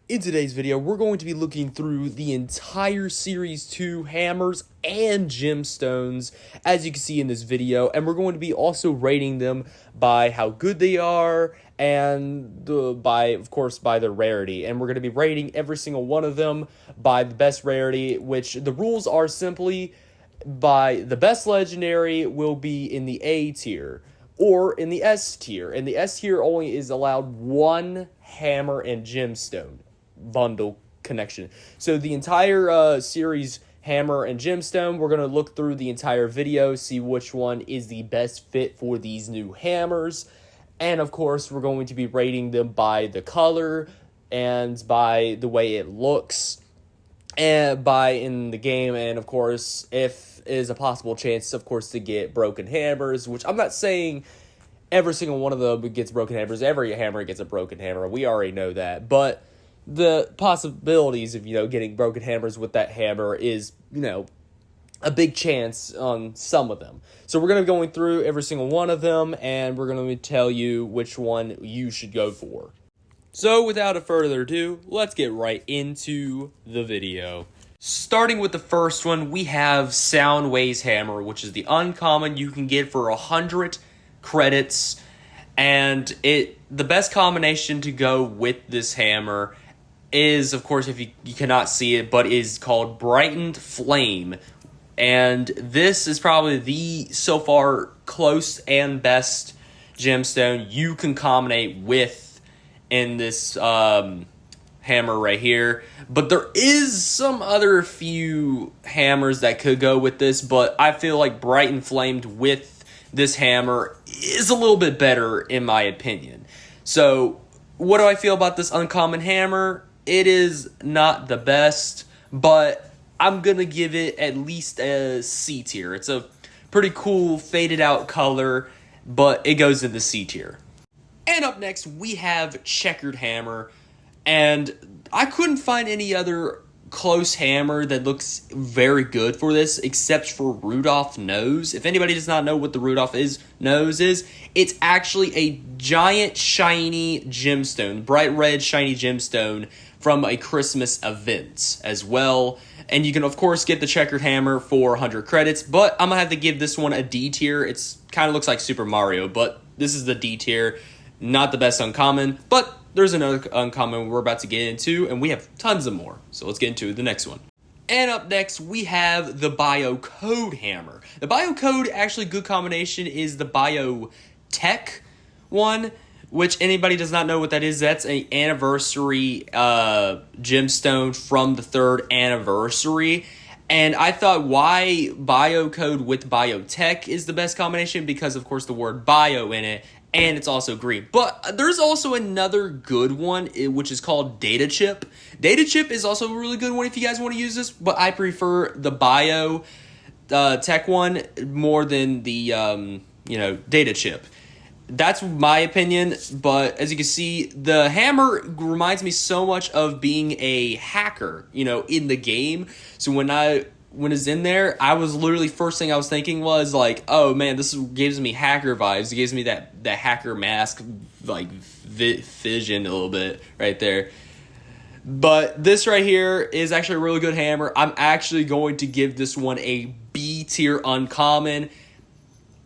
In today's video, we're going to be looking through the entire Series 2 hammers and gemstones, as you can see in this video, and we're going to be also rating them by how good they are, and of course, by their rarity. And we're going to be rating every single one of them by the best rarity, which the rules are simply by the best legendary will be in the A tier, or in the S tier. And the S tier only is allowed one hammer and gemstone bundle connection. So the entire series hammer and gemstone, we're going to look through the entire video, see which one is the best fit for these new hammers. And of course, we're going to be rating them by the color and by the way it looks and by in the game. And of course, if is a possible chance, of course, to get broken hammers, which I'm not saying every single one of them gets broken hammers. Every hammer gets a broken hammer. We already know that. But the possibilities of, getting broken hammers with that hammer is, a big chance on some of them. So we're going to be going through every single one of them, and we're going to tell you which one you should go for. So without further ado, let's get right into the video. Starting with the first one, we have Soundways Hammer, which is the uncommon you can get for 100 credits, and the best combination to go with this hammer is, of course, if you cannot see it, but is called Brightened Flame. And this is probably the, so far, close and best gemstone you can combine with in this hammer right here. But there is some other few hammers that could go with this, but I feel like Brightened Flamed with this hammer is a little bit better, in my opinion. So, what do I feel about this uncommon hammer? It is not the best, but I'm going to give it at least a C tier. It's a pretty cool faded out color, but it goes in the C tier. And up next, we have Checkered Hammer, and I couldn't find any other close hammer that looks very good for this, except for Rudolph Nose. If anybody does not know what the Rudolph Nose is, it's actually a giant shiny gemstone, bright red shiny gemstone from a Christmas event as well. And you can, of course, get the Checkered Hammer for 100 credits, but I'm going to have to give this one a D tier. It's kind of looks like Super Mario, but this is the D tier. Not the best uncommon, but there's another uncommon we're about to get into, and we have tons of more. So let's get into the next one. And up next, we have the Biocode Hammer. The Biocode, actually good combination, is the Biotech one, which anybody does not know what that is. That's an anniversary gemstone from the 3rd anniversary. And I thought why Biocode with Biotech is the best combination because, of course, the word bio in it, and it's also green. But there's also another good one, which is called Data Chip. Data Chip is also a really good one if you guys want to use this, but I prefer the Bio Tech one more than the, Data Chip. That's my opinion, but as you can see, the hammer reminds me so much of being a hacker, in the game. So when it's in there, I was literally, first thing I was thinking was like, oh man, this gives me hacker vibes. It gives me that hacker mask, like vision a little bit right there. But this right here is actually a really good hammer. I'm actually going to give this one a B tier uncommon.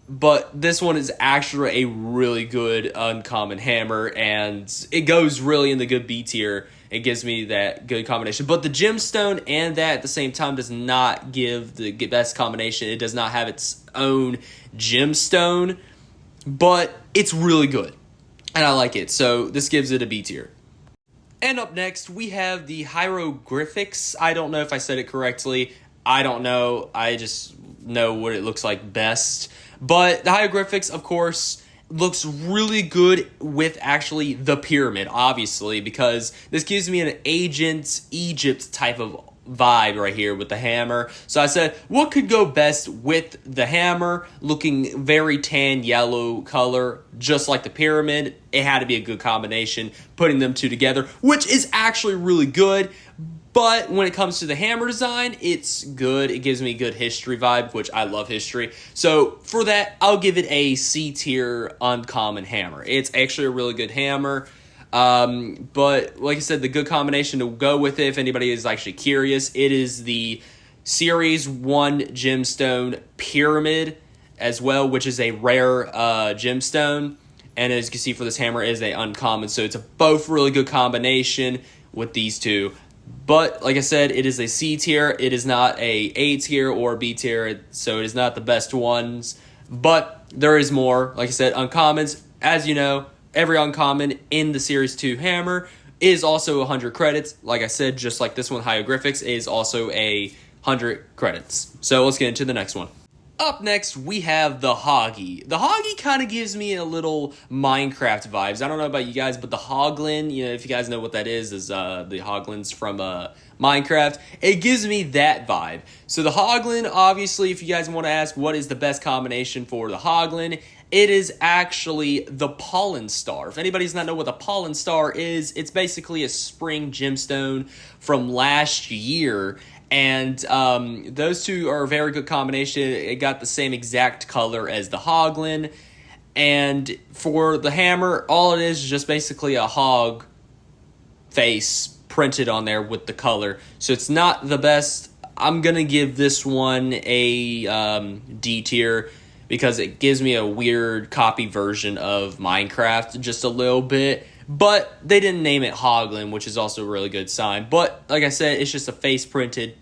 But this one is actually a really good uncommon hammer, and it goes really in the good B tier. It gives me that good combination. But the gemstone and that at the same time does not give the best combination. It does not have its own gemstone, but it's really good, and I like it. So this gives it a B tier. And up next, we have the Hieroglyphics. I don't know if I said it correctly. I don't know. I just know what it looks like best. But the Hieroglyphics, of course, looks really good with actually the pyramid, obviously, because this gives me an Ancient Egypt type of vibe right here with the hammer. So I said, what could go best with the hammer looking very tan yellow color, just like the pyramid? It had to be a good combination, putting them two together, which is actually really good. But when it comes to the hammer design, it's good. It gives me a good history vibe, which I love history. So for that, I'll give it a C tier uncommon hammer. It's actually a really good hammer. But like I said, the good combination to go with it, if anybody is actually curious, it is the Series 1 Gemstone Pyramid as well, which is a rare gemstone. And as you can see for this hammer, it is a uncommon. So it's a both really good combination with these two. But like I said, it is a C tier. It is not a tier or B tier. So it is not the best ones. But there is more. Like I said, uncommons. As you know, every uncommon in the Series 2 hammer is also 100 credits. Like I said, just like this one, Hieroglyphics is also 100 credits. So let's get into the next one. Up next, we have the Hoggy. The Hoggy kind of gives me a little Minecraft vibes. I don't know about you guys, but the Hoglin, if you guys know what that is the Hoglins from Minecraft. It gives me that vibe. So the Hoglin, obviously, if you guys want to ask what is the best combination for the Hoglin, it is actually the Pollen Star. If anybody does not know what the Pollen Star is, it's basically a spring gemstone from last year. And those two are a very good combination. It got the same exact color as the Hoglin. And for the hammer, all it is just basically a hog face printed on there with the color. So it's not the best. I'm going to give this one a D tier because it gives me a weird copy version of Minecraft just a little bit. But they didn't name it Hoglin, which is also a really good sign. But like I said, it's just a face printed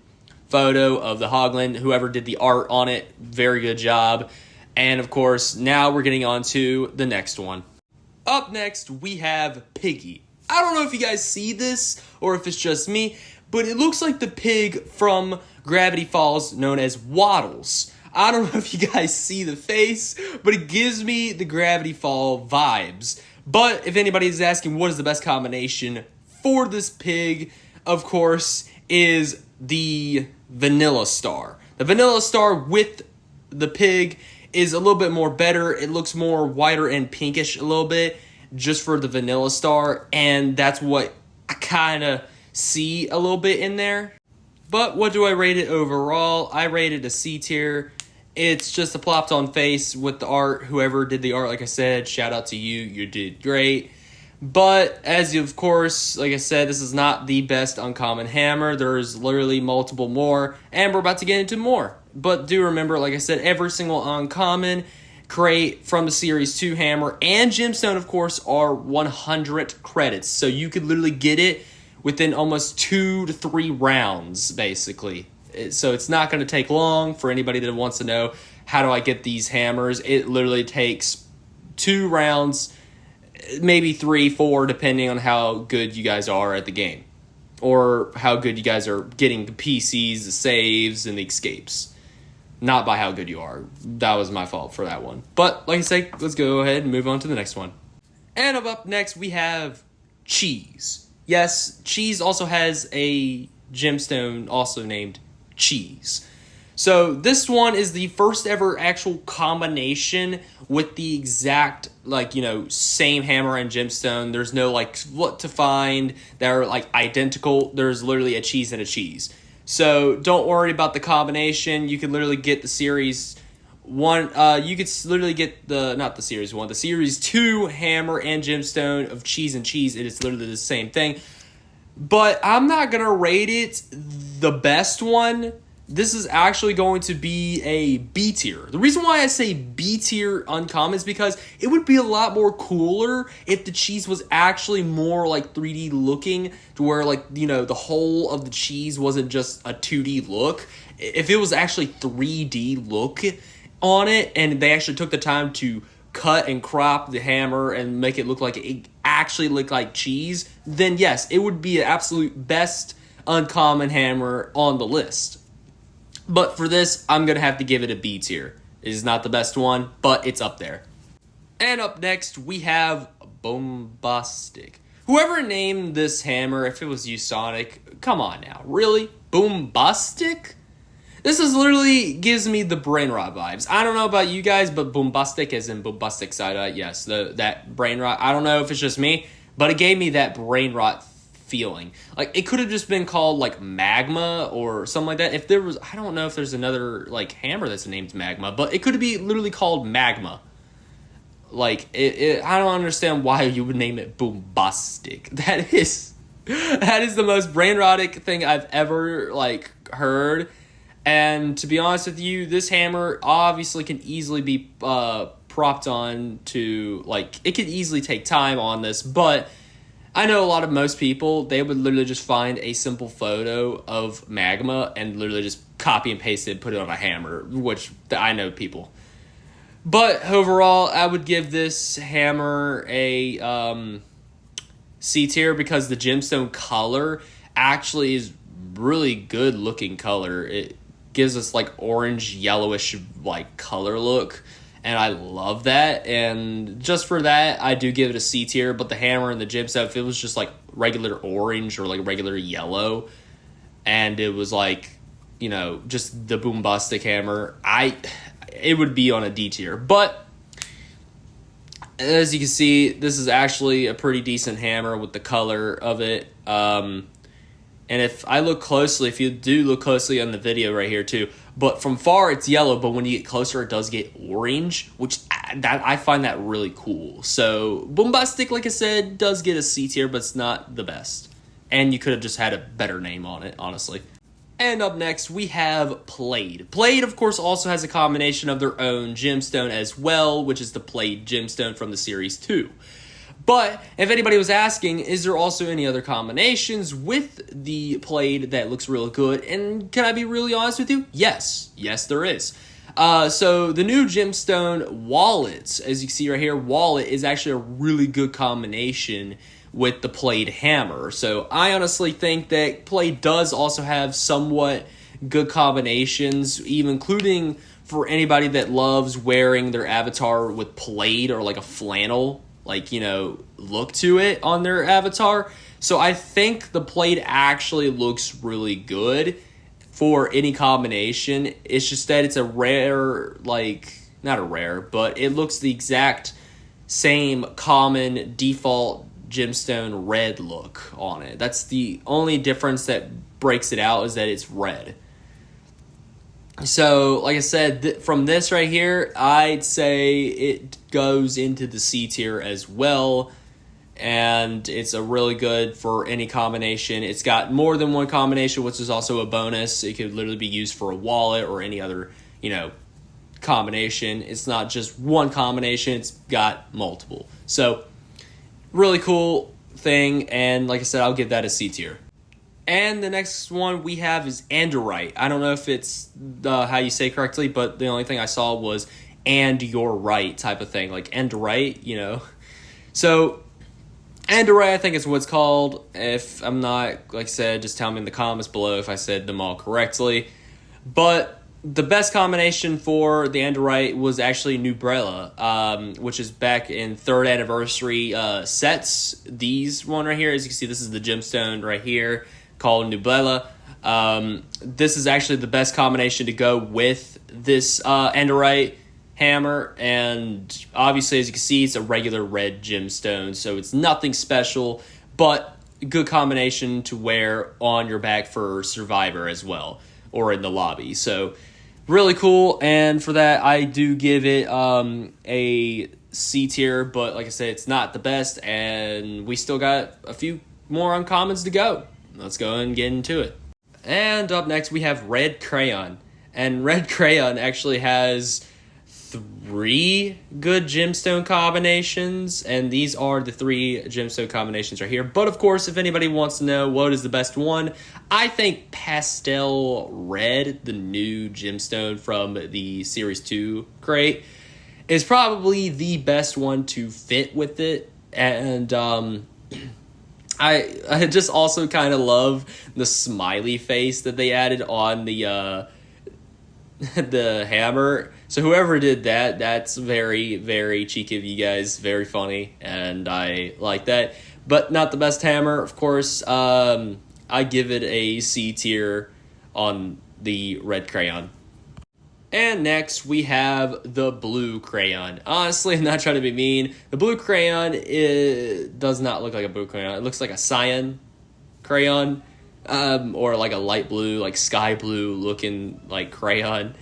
photo of the Hoglin. Whoever did the art on it, very good job. And of course, now we're getting on to the next one. Up next, we have Piggy. I don't know if you guys see this or if it's just me, but it looks like the pig from Gravity Falls known as Waddles. I don't know if you guys see the face, but it gives me the Gravity Fall vibes. But if anybody is asking what is the best combination for this pig, of course, is the Vanilla Star. The Vanilla Star with the pig is a little bit more better. It looks more whiter and pinkish a little bit just for the Vanilla Star, and that's what I kind of see a little bit in there. But what do I rate it overall? I rate it a C tier. It's just a plopped on face with the art. Whoever did the art, like I said, shout out to you. You did great. But as of course, like I said, this is not the best uncommon hammer. There's literally multiple more, and we're about to get into more. But do remember, like I said, every single uncommon crate from the Series 2 hammer and gemstone, of course, are 100 credits. So you could literally get it within almost 2 to 3 rounds, basically. So it's not going to take long for anybody that wants to know, how do I get these hammers? It literally takes 2 rounds, maybe 3, 4, depending on how good you guys are at the game. Or how good you guys are getting the PCs, the saves, and the escapes. Not by how good you are. That was my fault for that one. But, like I say, let's go ahead and move on to the next one. And up next, we have Cheese. Yes, Cheese also has a gemstone also named Cheese. So this one is the first ever actual combination with the exact, same hammer and gemstone. There's no, what to find that are, identical. There's literally a cheese and a cheese. So don't worry about the combination. You can literally get the Series 1. You could literally get not the Series 1, the Series 2 hammer and gemstone of cheese and cheese. It is literally the same thing. But I'm not going to rate it the best one. This is actually going to be a B tier. The reason why I say B tier uncommon is because it would be a lot more cooler if the cheese was actually more 3D looking, to where the whole of the cheese wasn't just a 2D look. If it was actually 3D look on it, and they actually took the time to cut and crop the hammer and make it look like it actually looked like cheese, then yes, it would be the absolute best uncommon hammer on the list. But for this, I'm going to have to give it a B tier. It is not the best one, but it's up there. And up next, we have Bumbastic. Whoever named this hammer, if it was you, Sonic, come on now. Really? Bumbastic? This is literally gives me the brain rot vibes. I don't know about you guys, but Bumbastic as in Bumbastic side. Yes, that brain rot. I don't know if it's just me, but it gave me that brain rot feeling. It could have just been called Magma or something like that. If there was, I don't know if there's another hammer that's named Magma, but it could be literally called Magma. like, I don't understand why you would name it Bumbastic. That is the most brain-rotting thing I've ever, like, heard. And to be honest with you, this hammer obviously can easily be propped on to, like, it could easily take time on this, but I know most people, they would literally just find a simple photo of magma and literally just copy and paste it and put it on a hammer, which I know people. But overall, I would give this hammer a C tier because the gemstone color actually is really good looking color. It gives us like orange yellowish like color look, and I love that. And just for that, I do give it a C tier. But the hammer and the gemstone, if it was just like regular orange or like regular yellow, and it was like, you know, just the Bumbastic hammer, it would be on a D tier. But as you can see, this is actually a pretty decent hammer with the color of it. And if I look closely, if you do look closely on the video right here too, but from far it's yellow, but when you get closer it does get orange, which I find that really cool. So Bumbastic, like I said, does get a C tier, but it's not the best. And you could have just had a better name on it, honestly. And up next, we have Plaid. Plaid, of course, also has a combination of their own gemstone as well, which is the Plaid gemstone from the Series 2. But if anybody was asking, is there also any other combinations with the Plaid that looks really good? And can I be really honest with you? Yes. Yes, there is. So the new gemstone wallets, as you can see right here, wallet is actually a really good combination with the Plaid hammer. So I honestly think that Plaid does also have somewhat good combinations, even including for anybody that loves wearing their avatar with Plaid or like a flannel, like, you know, look to it on their avatar. So I think the Plaid actually looks really good for any combination. It's just that it's a rare, like, not a rare, but it looks the exact same common default gemstone red look on it. That's the only difference that breaks it out, is that it's red. So like I said, from this right here, I'd say it goes into the C tier as well, and it's a really good for any combination. It's got more than one combination, which is also a bonus. It could literally be used for a wallet or any other, you know, combination. It's not just one combination, it's got multiple. So really cool thing, and like I said, I'll give that a C tier. And the next one we have is Anderite. I don't know if it's how you say it correctly, but the only thing I saw was "and you're right" type of thing, like Anderite, you know. So Anderite, I think is what it's called. If I'm not, like I said, just tell me in the comments below if I said them all correctly. But the best combination for the Anderite was actually Nubrella, which is back in 3rd anniversary sets. These one right here, as you can see, this is the gemstone right here called Nubrella. This is actually the best combination to go with this Anderite hammer, and obviously, as you can see, it's a regular red gemstone, so it's nothing special, but a good combination to wear on your back for Survivor as well, or in the lobby. So really cool, and for that, I do give it a C tier, but like I said, it's not the best, and we still got a few more uncommons to go. Let's go and get into it. And up next, we have Red Crayon, and Red Crayon actually has 3 good gemstone combinations, and these are the 3 gemstone combinations right here. But of course, if anybody wants to know what is the best one, I think Pastel Red, the new gemstone from the Series 2 crate, is probably the best one to fit with it. And I just also kind of love the smiley face that they added on the the hammer. So whoever did that, that's very, very cheeky of you guys. Very funny, and I like that. But not the best hammer, of course. I give it a C tier on the Red Crayon. And next, we have the Blue Crayon. Honestly, I'm not trying to be mean. The Blue Crayon does not look like a blue crayon. It looks like a cyan crayon, or like a light blue, like sky blue looking like crayon.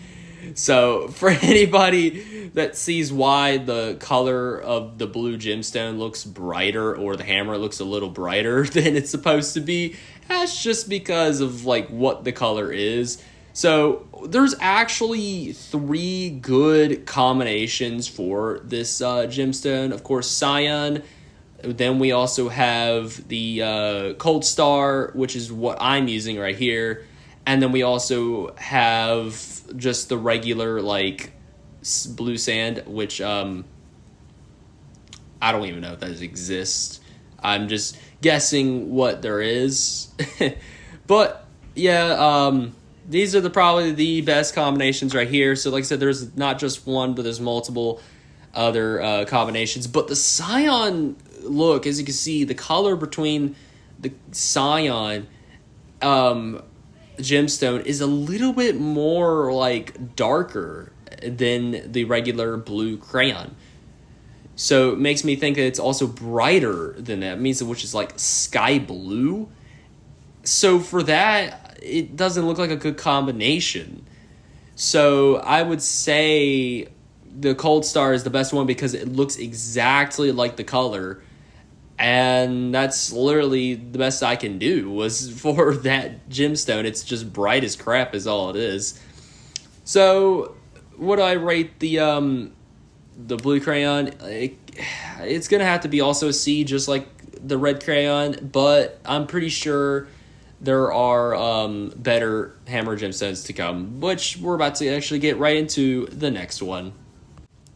So for anybody that sees why the color of the blue gemstone looks brighter, or the hammer looks a little brighter than it's supposed to be, that's just because of like what the color is. So there's actually 3 good combinations for this gemstone. Of course, cyan. Then we also have the Cold Star, which is what I'm using right here. And then we also have just the regular, like, blue sand, which I don't even know if that exists. I'm just guessing what there is. But, yeah, these are probably the best combinations right here. So, like I said, there's not just one, but there's multiple other combinations. But the cyan look, as you can see, the color between the cyan gemstone is a little bit more like darker than the regular blue crayon. So it makes me think that it's also brighter than that. It means which is like sky blue. So for that, it doesn't look like a good combination. So I would say the Cold Star is the best one because it looks exactly like the color. And that's literally the best I can do was for that gemstone. It's just bright as crap is all it is. So what do I rate the blue crayon? It's going to have to be also a C, just like the red crayon. But I'm pretty sure there are better hammer gemstones to come, which we're about to actually get right into the next one.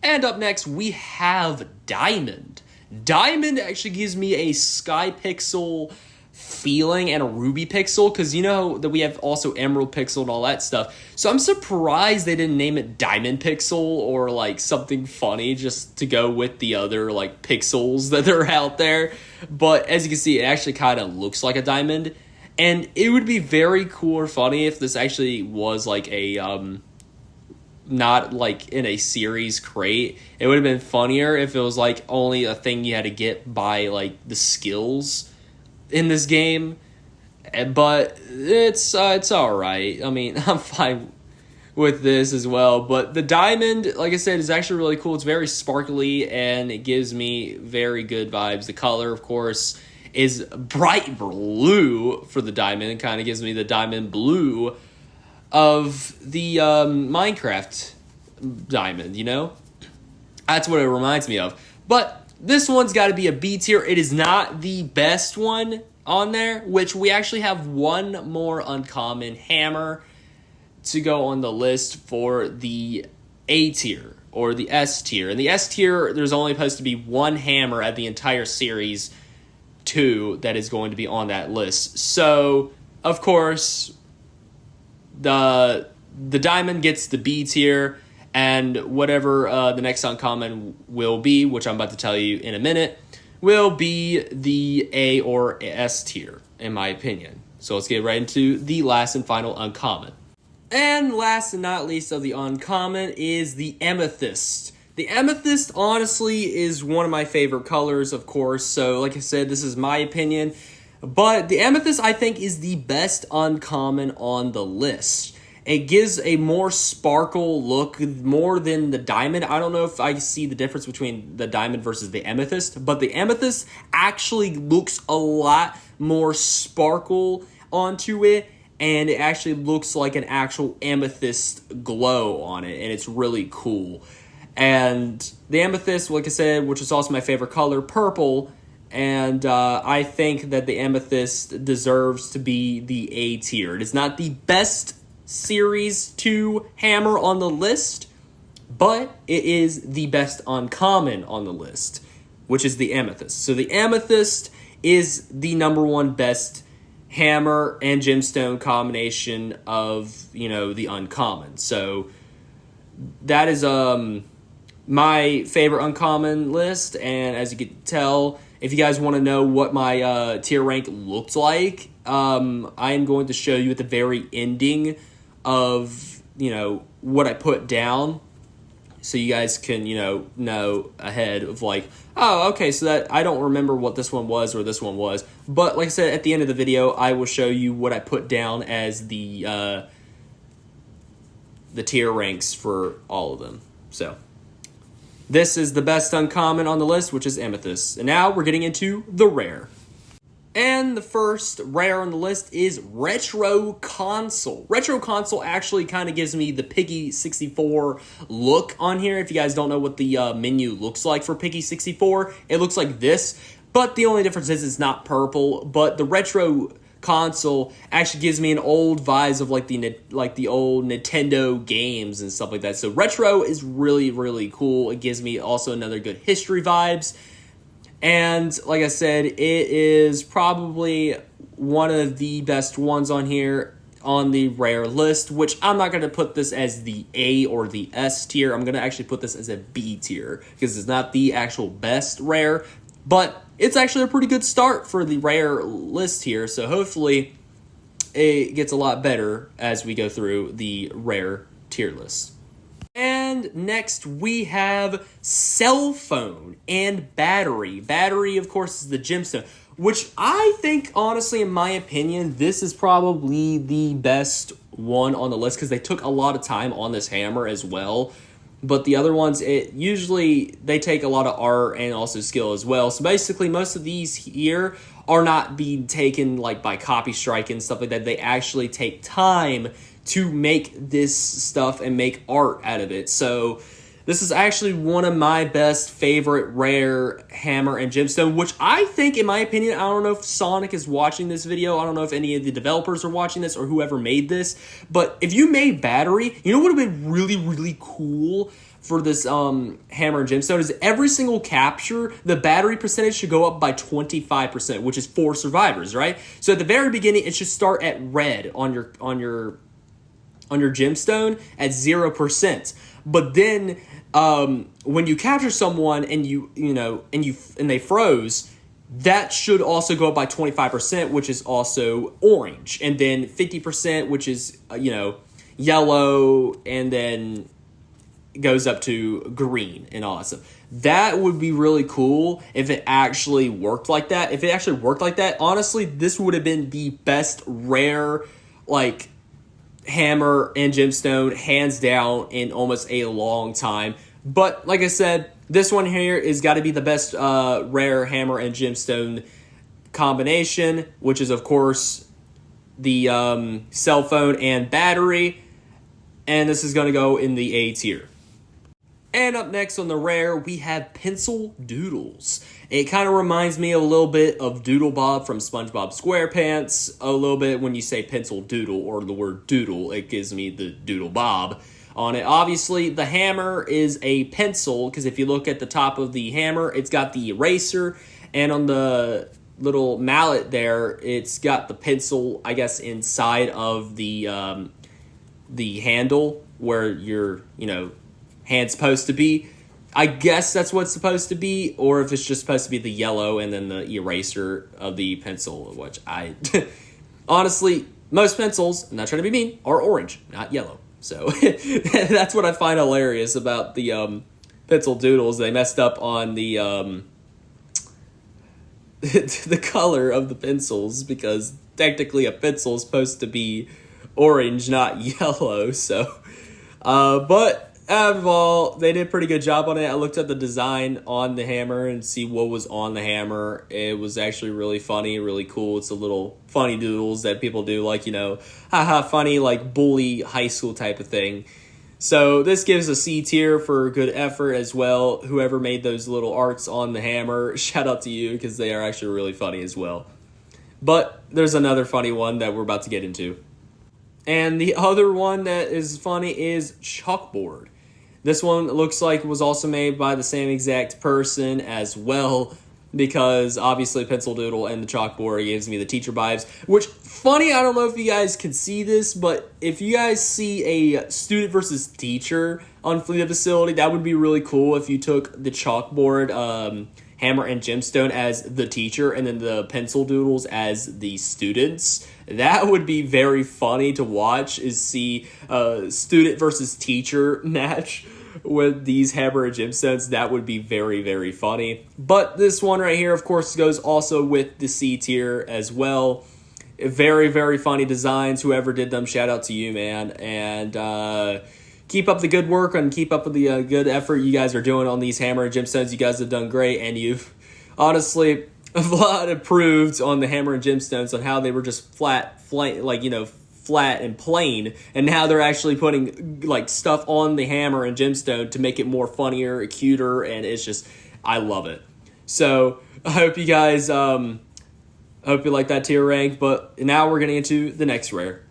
And up next, we have Diamond. Diamond actually gives me a sky pixel feeling and a ruby pixel, because you know that we have also emerald pixel and all that stuff. So I'm surprised they didn't name it diamond pixel or like something funny just to go with the other like pixels that are out there. But as you can see, it actually kind of looks like a diamond, and it would be very cool or funny if this actually was like a not like in a series crate. It would have been funnier if it was like only a thing you had to get by like the skills in this game. But it's all right. I mean, I'm fine with this as well. But the diamond, like I said, is actually really cool. It's very sparkly and it gives me very good vibes. The color, of course, is bright blue for the diamond. It kind of gives me the diamond blue of the Minecraft diamond, you know? That's what it reminds me of. But this one's got to be a B tier. It is not the best one on there, which we actually have one more uncommon hammer to go on the list for the A tier or the S tier. In the S tier, there's only supposed to be one hammer at the entire series 2 that is going to be on that list. So, of course, the diamond gets the B tier, and whatever the next uncommon will be, which I'm about to tell you in a minute, will be the A or S tier, in my opinion. So let's get right into the last and final uncommon. And last and not least of the uncommon is the Amethyst. The Amethyst, honestly, is one of my favorite colors, of course. So, like I said, this is my opinion. But the Amethyst, I think, is the best uncommon on the list. It gives a more sparkle look, more than the diamond. I don't know if I see the difference between the diamond versus the Amethyst, but the Amethyst actually looks a lot more sparkle onto it, and it actually looks like an actual amethyst glow on it, and it's really cool. And the Amethyst, like I said, which is also my favorite color, purple, and I think that the Amethyst deserves to be the A tier. It is not the best Series 2 hammer on the list, but it is the best uncommon on the list, which is the Amethyst. So the Amethyst is the number 1 best hammer and gemstone combination of, you know, the uncommon. So that is my favorite uncommon list, and as you can tell, if you guys want to know what my tier rank looked like, I am going to show you at the very ending of, you know, what I put down, so you guys can, you know ahead of like, oh, okay, so that I don't remember what this one was or this one was. But like I said, at the end of the video, I will show you what I put down as the the tier ranks for all of them. So this is the best uncommon on the list, which is Amethyst. And now we're getting into the rare. And the first rare on the list is Retro Console. Retro Console actually kind of gives me the Piggy 64 look on here. If you guys don't know what the menu looks like for Piggy 64, it looks like this. But the only difference is it's not purple. But the Retro Console actually gives me an old vibes of like the old Nintendo games and stuff like that. So retro is really, really cool. It gives me also another good history vibes. And like I said, it is probably one of the best ones on here on the rare list, which I'm not going to put this as the A or the S tier. I'm going to actually put this as a B tier because it's not the actual best rare, but it's actually a pretty good start for the rare list here. So hopefully it gets a lot better as we go through the rare tier list. And next we have cell phone and battery. Battery, of course, is the gemstone, which I think, honestly, in my opinion, this is probably the best one on the list because they took a lot of time on this hammer as well. But the other ones, they take a lot of art and also skill as well. So basically, most of these here are not being taken like by copy strike and stuff like that. They actually take time to make this stuff and make art out of it. So this is actually one of my best favorite rare hammer and gemstone, which I think, in my opinion, I don't know if Sonic is watching this video. I don't know if any of the developers are watching this or whoever made this. But if you made battery, you know what would have been really, really cool for this hammer and gemstone is every single capture, the battery percentage should go up by 25%, which is 4 survivors, right? So at the very beginning, it should start at red on your gemstone at 0%. But then when you capture someone and and they froze, that should also go up by 25%, which is also orange, and then 50%, which is yellow, and then goes up to green and all that stuff. That would be really cool if it actually worked like that. If it actually worked like that, honestly, this would have been the best rare hammer and gemstone hands down in almost a long time. But like I said, this one here is got to be the best rare hammer and gemstone combination, which is of course the cell phone and battery, and this is going to go in the A tier. And up next on the rare, we have Pencil Doodles. It kind of reminds me a little bit of Doodle Bob from SpongeBob SquarePants. A little bit when you say Pencil Doodle or the word doodle, it gives me the Doodle Bob on it. Obviously, the hammer is a pencil, because if you look at the top of the hammer, it's got the eraser, and on the little mallet there, it's got the pencil, I guess, inside of the handle where your, hand's supposed to be. I guess that's what it's supposed to be, or if it's just supposed to be the yellow and then the eraser of the pencil, which I honestly, most pencils, I'm not trying to be mean, are orange, not yellow. So that's what I find hilarious about the Pencil Doodles. They messed up on the the color of the pencils, because technically a pencil is supposed to be orange, not yellow. So but out of all, they did a pretty good job on it. I looked at the design on the hammer and see what was on the hammer. It was actually really funny, really cool. It's a little funny doodles that people do, like, haha, funny, like bully high school type of thing. So this gives a C tier for good effort as well. Whoever made those little arts on the hammer, shout out to you, because they are actually really funny as well. But there's another funny one that we're about to get into. And the other one that is funny is Chalkboard. This one looks like it was also made by the same exact person as well, because obviously Pencil Doodle and the Chalkboard gives me the teacher vibes. Which, funny, I don't know if you guys can see this, but if you guys see a student versus teacher on Fleet Facility, that would be really cool if you took the Chalkboard hammer and gemstone as the teacher and then the Pencil Doodles as the students. That would be very funny to watch, is see a student versus teacher match with these hammer and gemstones. That would be very, very funny. But this one right here, of course, goes also with the C tier as well. Very, very funny designs. Whoever did them, shout out to you, man. And keep up the good work and keep up with the good effort you guys are doing on these hammer and gemstones. You guys have done great, and you've honestly a lot improved on the hammer and gemstones on how they were just flat and plain, and now they're actually putting like stuff on the hammer and gemstone to make it more funnier, cuter, and it's just, I love it. So I hope you guys I hope you like that tier rank, but now we're getting into the next rare.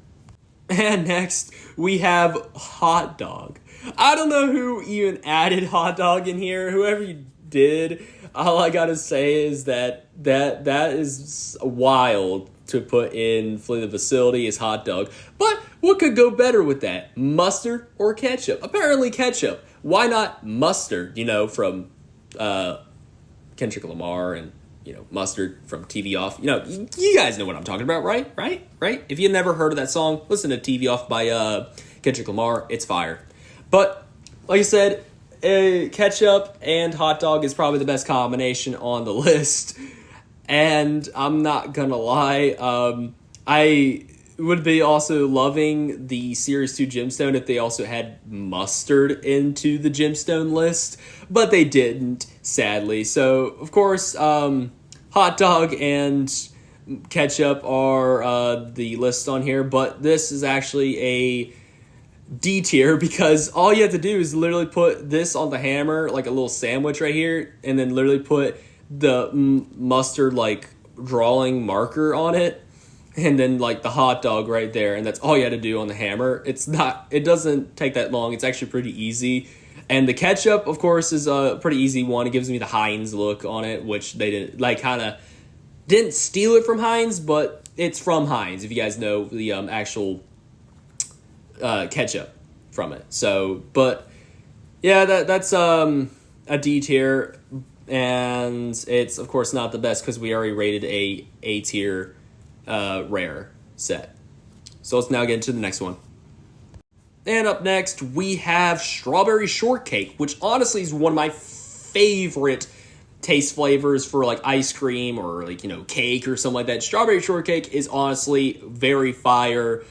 And next we have Hot Dog. I don't know who even added Hot Dog in here. Whoever you did, all I gotta say is that is wild to put in for the facility is Hot Dog. But what could go better with that? Mustard or ketchup? Apparently ketchup. Why not mustard? You know, from Kendrick Lamar, and you know, mustard from TV Off. You know, you guys know what I'm talking about, right? Right? If you've never heard of that song, listen to TV Off by Kendrick Lamar. It's fire. But like I said, ketchup and hot dog is probably the best combination on the list. And I'm not gonna lie, I would be also loving the Series 2 gemstone if they also had mustard into the gemstone list, but they didn't, sadly. So, of course, hot dog and ketchup are the list on here, but this is actually a D tier because all you have to do is literally put this on the hammer, like a little sandwich right here, and then literally put the mustard like drawing marker on it, and then like the hot dog right there, and that's all you had to do on the hammer. It doesn't take that long. It's actually pretty easy. And the ketchup, of course, is a pretty easy one. It gives me the Heinz look on it, which they didn't steal it from Heinz, but it's from Heinz, if you guys know the actual ketchup from it. So, but yeah, that's a D tier, and it's of course not the best because we already rated A tier rare set. So let's now get into the next one. And up next we have Strawberry Shortcake, which honestly is one of my favorite taste flavors for like ice cream or like, you know, cake or something like that. Strawberry Shortcake is honestly very fire,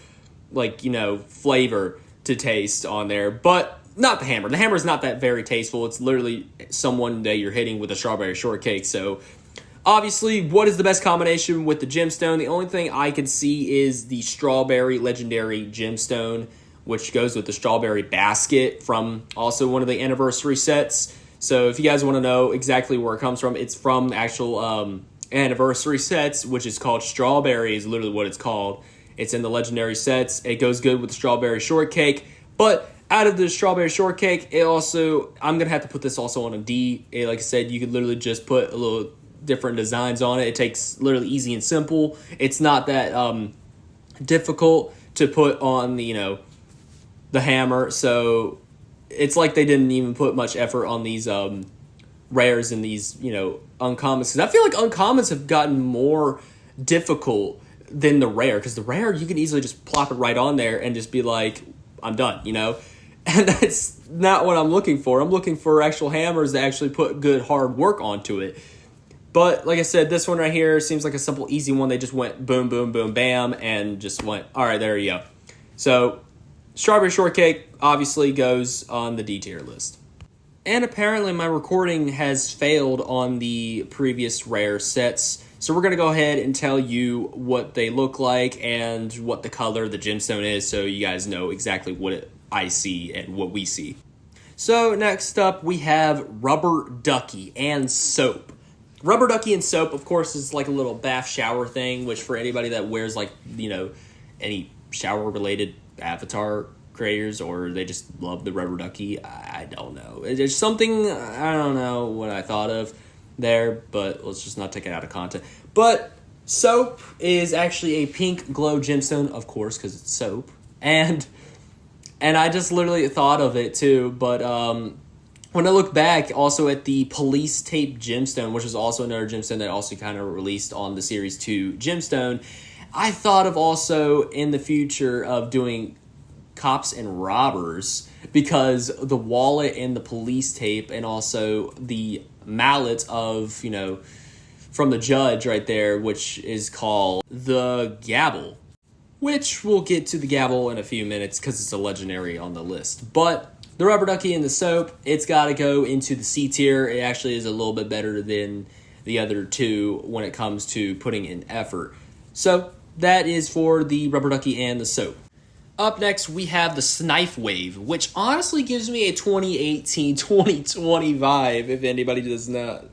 like, you know, flavor to taste on there, but not the hammer. The hammer is not that very tasteful. It's literally someone that you're hitting with a Strawberry Shortcake. So obviously, what is the best combination with the gemstone? The only thing I can see is the Strawberry Legendary Gemstone, which goes with the Strawberry Basket from also one of the anniversary sets. So if you guys want to know exactly where it comes from, it's from the actual anniversary sets, which is called Strawberry, is literally what it's called. It's in the legendary sets. It goes good with the Strawberry Shortcake. But out of the Strawberry Shortcake, it also, I'm going to have to put this also on a D. Like I said, you could literally just put a little different designs on it. It takes literally easy and simple. It's not that difficult to put on the, you know, the hammer. So it's like they didn't even put much effort on these rares and these, you know, uncommons. Because I feel like uncommons have gotten more difficult than the rare. Because the rare, you can easily just plop it right on there and just be like, I'm done, you know? And that's not what I'm looking for. I'm looking for actual hammers that actually put good hard work onto it. But like I said, this one right here seems like a simple, easy one. They just went boom, boom, boom, bam, and just went, all right, there you go. So Strawberry Shortcake obviously goes on the D tier list. And apparently my recording has failed on the previous rare sets. So we're going to go ahead and tell you what they look like and what the color of the gemstone is, so you guys know exactly what I see and what we see. So next up we have Rubber Ducky and Soap. Rubber Ducky and Soap, of course, is like a little bath shower thing, which for anybody that wears like, you know, any shower related avatar creators, or they just love the Rubber Ducky, I don't know. There's something, I don't know what I thought of there, but let's just not take it out of content. But Soap is actually a pink glow gemstone, of course, because it's soap. And I just literally thought of it too, but when I look back also at the Police Tape Gemstone, which is also another gemstone that also kind of released on the Series 2 gemstone, I thought of also in the future of doing Cops and Robbers, because the wallet and the police tape and also the mallet of, you know, from the judge right there, which is called the gavel. which we'll get to the Gavo in a few minutes because it's a legendary on the list. But the Rubber Ducky and the Soap, it's got to go into the C tier. It actually is a little bit better than the other two when it comes to putting in effort. So that is for the Rubber Ducky and the Soap. Up next, we have the Snipe Wave, which honestly gives me a 2018-2020 vibe, if anybody does not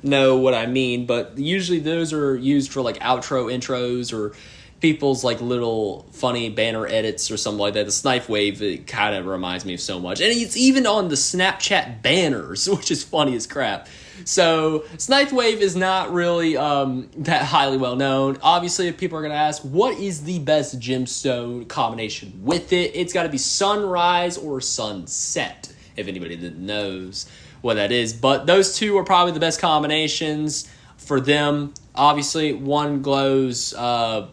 know what I mean. But usually those are used for like outro intros or people's like little funny banner edits or something like that. The Snipe Wave, it kind of reminds me of so much. And it's even on the Snapchat banners, which is funny as crap. So Snipe Wave is not really that highly well known. Obviously, if people are going to ask, what is the best gemstone combination with it? It's got to be sunrise or sunset, if anybody that knows what that is. But those two are probably the best combinations for them. Obviously, one glows a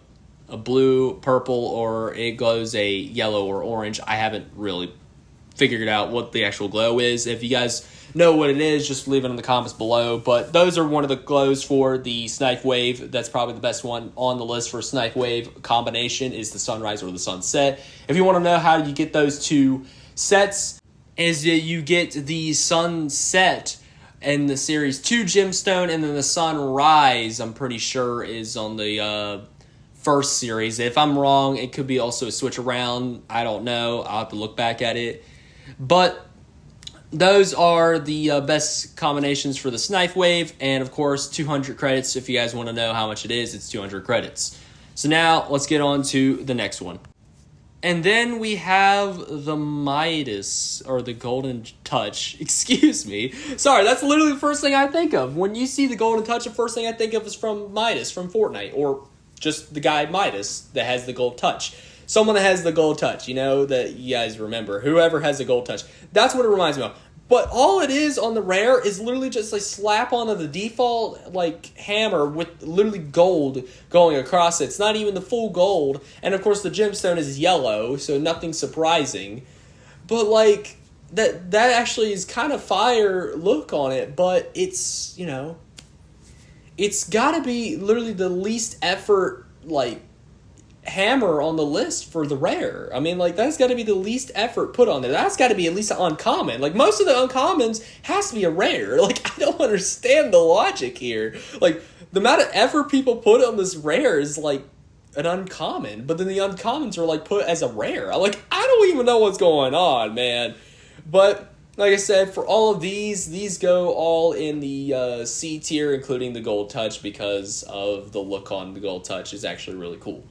blue, purple, or it glows a yellow or orange. I haven't really figured out what the actual glow is. If you guys know what it is, just leave it in the comments below. But those are one of the glows for the Snipe Wave. That's probably the best one on the list for Snipe Wave combination is the sunrise or the sunset. If you want to know how you get those two sets, is that you get the sunset in the series 2 gemstone, and then the sunrise, I'm pretty sure, is on the first series. If I'm wrong, it could be also a switch around. I don't know. I'll have to look back at it. But those are the best combinations for the Snipe Wave. And of course, 200 credits. If you guys want to know how much it is, it's 200 credits. So now let's get on to the next one. And then we have the Midas, or the Golden Touch. Excuse me. Sorry, that's literally the first thing I think of. When you see the Golden Touch, the first thing I think of is from Midas, from Fortnite. Or just the guy Midas that has the gold touch. Someone that has the gold touch, you know, that you guys remember. Whoever has the gold touch. That's what it reminds me of. But all it is on the rare is literally just a slap onto the default like hammer with literally gold going across it. It's not even the full gold. And of course the gemstone is yellow, so nothing surprising. But like that actually is kind of fire look on it, but it's, you know, it's gotta be literally the least effort like hammer on the list for the rare. I mean, like, that's got to be the least effort put on there. That's got to be at least an uncommon. Like, most of the uncommons has to be a rare. Like, I don't understand the logic here. Like, the amount of effort people put on this rare is, like, an uncommon. But then the uncommons are, like, put as a rare. Like, I don't even know what's going on, man. But like I said, for all of these go all in the C tier, including the Gold Touch, because of the look on the Gold Touch is actually really cool.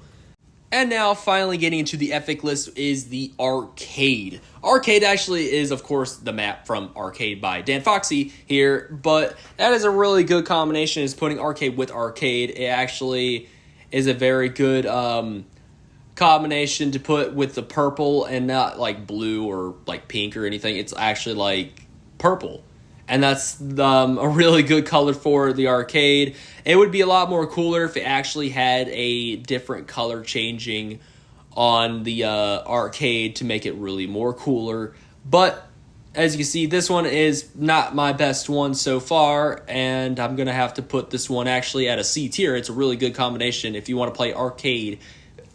And now, finally getting into the epic list is the Arcade. Arcade actually is, of course, the map from Arcade by Dan Foxy here, but that is a really good combination, is putting Arcade with Arcade. It actually is a very good combination to put with the purple and not like blue or like pink or anything. It's actually like purple. And that's a really good color for the Arcade. It would be a lot more cooler if it actually had a different color changing on the Arcade to make it really more cooler. But as you can see, this one is not my best one so far, and I'm going to have to put this one actually at a C tier. It's a really good combination if you want to play Arcade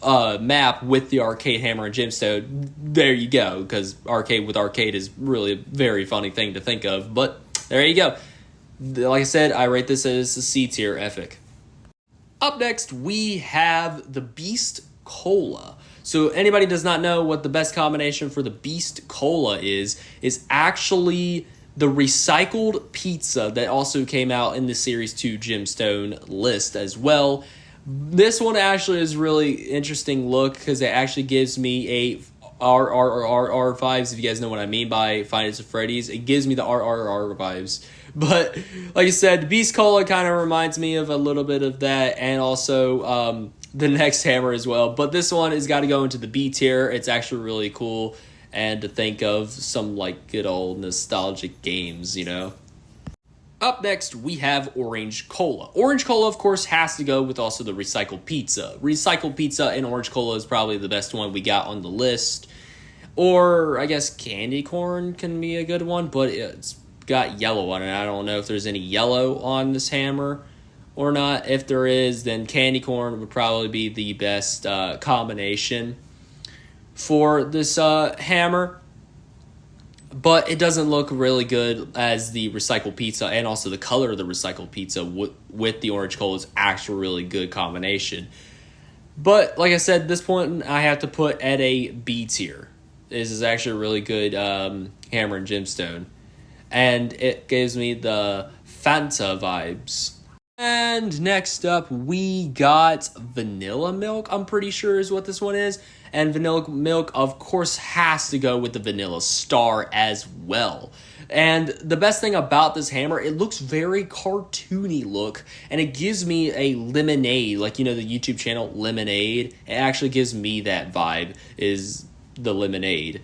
map with the Arcade Hammer and Gemstone. There you go, because Arcade with Arcade is really a very funny thing to think of, but there you go. Like I said, I rate this as a C tier epic. Up next, we have the Beast Cola. So anybody does not know what the best combination for the Beast Cola is actually the recycled pizza that also came out in the Series 2 Gemstone list as well. This one actually is really interesting look because it actually gives me a RRRR vibes, if you guys know what I mean by Five Nights at Freddy's. It gives me the RRR vibes. But like I said, Beast Cola kind of reminds me of a little bit of that, and also the next hammer as well. But this one has got to go into the B tier. It's actually really cool, and to think of some like good old nostalgic games, you know. Up next, we have Orange Cola. Orange Cola, of course, has to go with also the Recycled Pizza. Recycled Pizza and Orange Cola is probably the best one we got on the list. Or, I guess, Candy Corn can be a good one, but it's got yellow on it. I don't know if there's any yellow on this hammer or not. If there is, then candy corn would probably be the best combination for this hammer. But it doesn't look really good as the recycled pizza, and also the color of the recycled pizza with the orange coal is actually a really good combination. But like I said, at this point I have to put at a B tier. This is actually a really good hammer and gemstone, and it gives me the Fanta vibes. And next up, we got vanilla milk, I'm pretty sure is what this one is. And vanilla milk, of course, has to go with the vanilla star as well. And the best thing about this hammer, it looks very cartoony look, and it gives me a lemonade, like, you know, the YouTube channel Lemonade. It actually gives me that vibe, is the lemonade.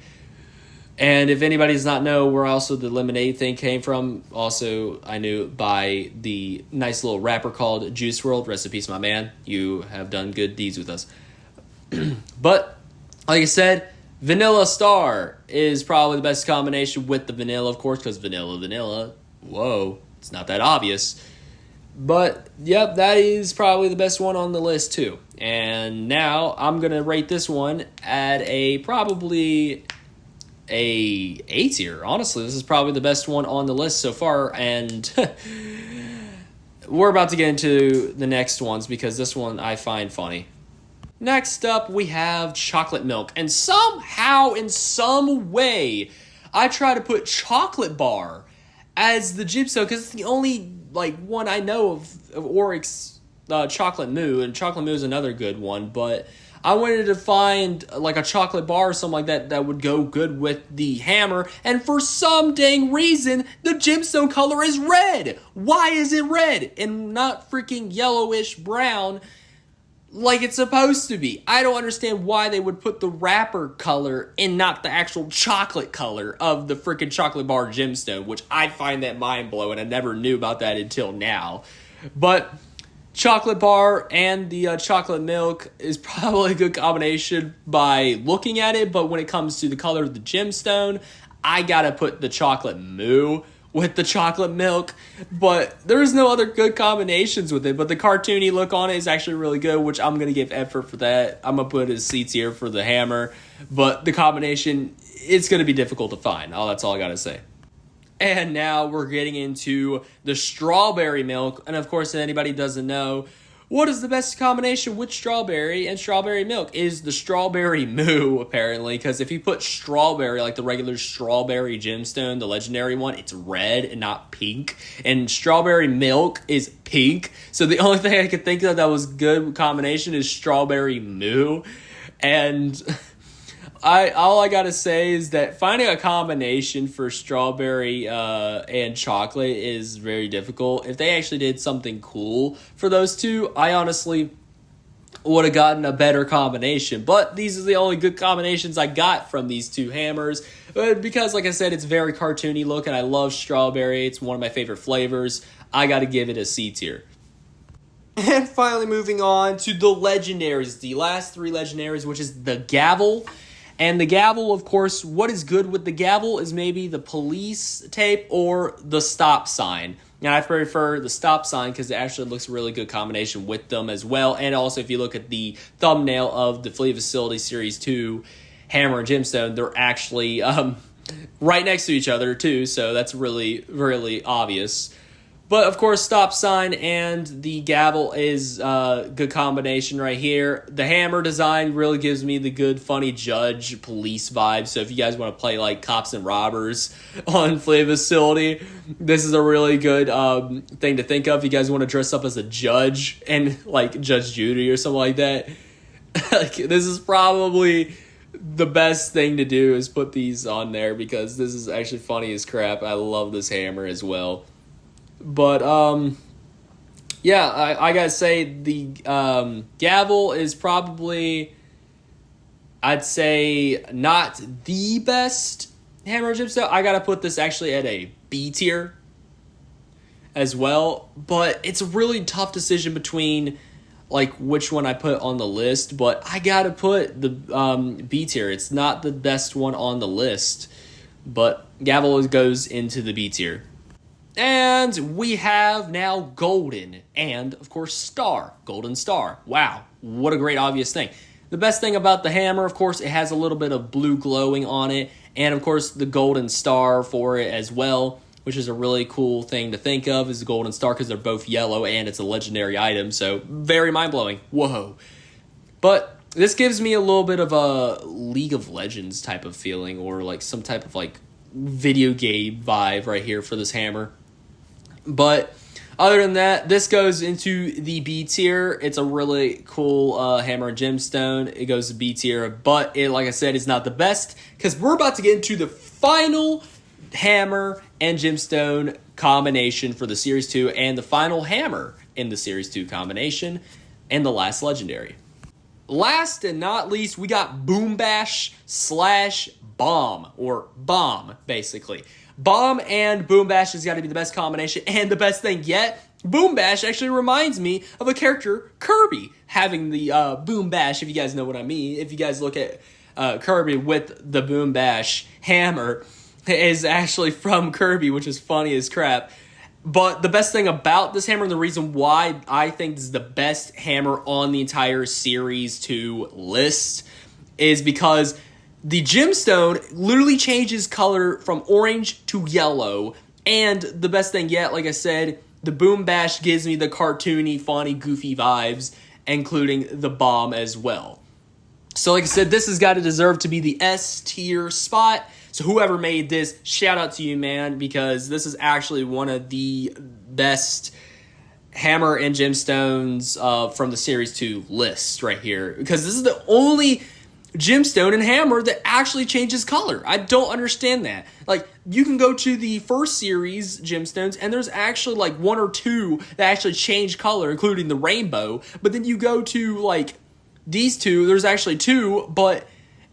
And if anybody does not know where also the lemonade thing came from, also I knew by the nice little rapper called Juice WRLD. Rest in peace, my man. You have done good deeds with us. But like I said, vanilla star is probably the best combination with the vanilla, of course, because vanilla, whoa, it's not that obvious. But yep, that is probably the best one on the list too. And now I'm gonna rate this one at probably A tier. Honestly, this is probably the best one on the list so far, and we're about to get into the next ones because this one I find funny. Next up, we have chocolate milk, and somehow, in some way, I try to put chocolate bar as the gemstone because it's the only one I know of Oryx chocolate moo, and chocolate moo is another good one, but I wanted to find a chocolate bar or something like that that would go good with the hammer, and for some dang reason, the gemstone color is red. Why is it red and not freaking yellowish brown like it's supposed to be? I don't understand why they would put the wrapper color and not the actual chocolate color of the freaking chocolate bar gemstone, which I find that mind-blowing. I never knew about that until now. But chocolate bar and the chocolate milk is probably a good combination by looking at it, but when it comes to the color of the gemstone, I gotta put the chocolate moo with the chocolate milk, but there's no other good combinations with it. But the cartoony look on it is actually really good, which I'm going to give effort for that. I'm going to put it as C tier for the hammer, but the combination, it's going to be difficult to find. That's all I got to say. And now we're getting into the strawberry milk, and of course, if anybody doesn't know, what is the best combination with strawberry and strawberry milk is the strawberry moo, apparently, because if you put strawberry, like the regular strawberry gemstone, the legendary one, it's red and not pink, and strawberry milk is pink, so the only thing I could think of that was good combination is strawberry moo, and all I gotta say is that finding a combination for strawberry and chocolate is very difficult. If they actually did something cool for those two, I honestly would have gotten a better combination. But these are the only good combinations I got from these two hammers. Because, like I said, it's very cartoony look, and I love strawberry. It's one of my favorite flavors. I gotta give it a C tier. And finally moving on to the legendaries. The last three legendaries, which is the Gavo. And the gavel, of course, what is good with the gavel is maybe the police tape or the stop sign. And I prefer the stop sign because it actually looks a really good combination with them as well. And also, if you look at the thumbnail of the Fleet Facility Series 2 Hammer and Gemstone, they're actually right next to each other too. So that's really, really obvious. But, of course, stop sign and the gavel is a good combination right here. The hammer design really gives me the good, funny judge police vibe. So if you guys want to play like cops and robbers on Fleet Facility, this is a really good thing to think of. If you guys want to dress up as a judge and like Judge Judy or something like that, this is probably the best thing to do is put these on there because this is actually funny as crap. I love this hammer as well. But, yeah, I gotta say the gavel is probably, I'd say, not the best hammer gemstone. I gotta put this actually at a B tier as well. But it's a really tough decision between, like, which one I put on the list. But I gotta put the B tier. It's not the best one on the list. But gavel goes into the B tier. And we have now golden and, of course, star. Golden star. Wow, what a great obvious thing. The best thing about the hammer, of course, it has a little bit of blue glowing on it. And, of course, the golden star for it as well, which is a really cool thing to think of, is the golden star because they're both yellow and it's a legendary item. So, very mind-blowing. Whoa. But this gives me a little bit of a League of Legends type of feeling, or like some type of like video game vibe right here for this hammer. But other than that, this goes into the B tier. It's a really cool hammer and gemstone. It goes to B tier, but it, like I said, is not the best because we're about to get into the final hammer and gemstone combination for the Series 2 and the final hammer in the Series 2 combination and the last legendary. Last and not least, we got Boombash / Bomb, or Bomb, basically. Bomb and Boombash has got to be the best combination, and the best thing yet, Boombash actually reminds me of a character, Kirby, having the Boombash, if you guys know what I mean. If you guys look at Kirby with the Boombash hammer, it is actually from Kirby, which is funny as crap. But the best thing about this hammer, and the reason why I think this is the best hammer on the entire Series 2 list, is because the gemstone literally changes color from orange to yellow. And the best thing yet, like I said, the Boombash gives me the cartoony, funny, goofy vibes, including the bomb as well. So like I said, this has got to deserve to be the S tier spot. So whoever made this, shout out to you, man, because this is actually one of the best hammer and gemstones from the Series 2 list right here. Because this is the only gemstone and hammer that actually changes color. I don't understand that. Like, you can go to the first series gemstones, and there's actually like one or two that actually change color, including the rainbow. But then you go to like these two, there's actually two, but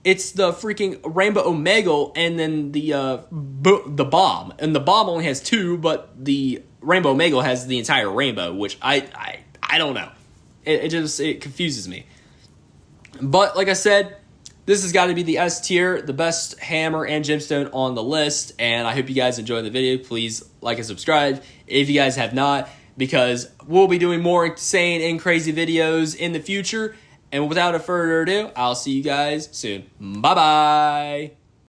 it's the freaking Rainbow Omega and then the bomb. And the bomb only has two, but the Rainbow Omega has the entire rainbow, which I don't know. It confuses me. But like I said, this has got to be the S tier, the best hammer and gemstone on the list. And I hope you guys enjoyed the video. Please like and subscribe if you guys have not, because we'll be doing more insane and crazy videos in the future. And without a further ado, I'll see you guys soon. Bye-bye.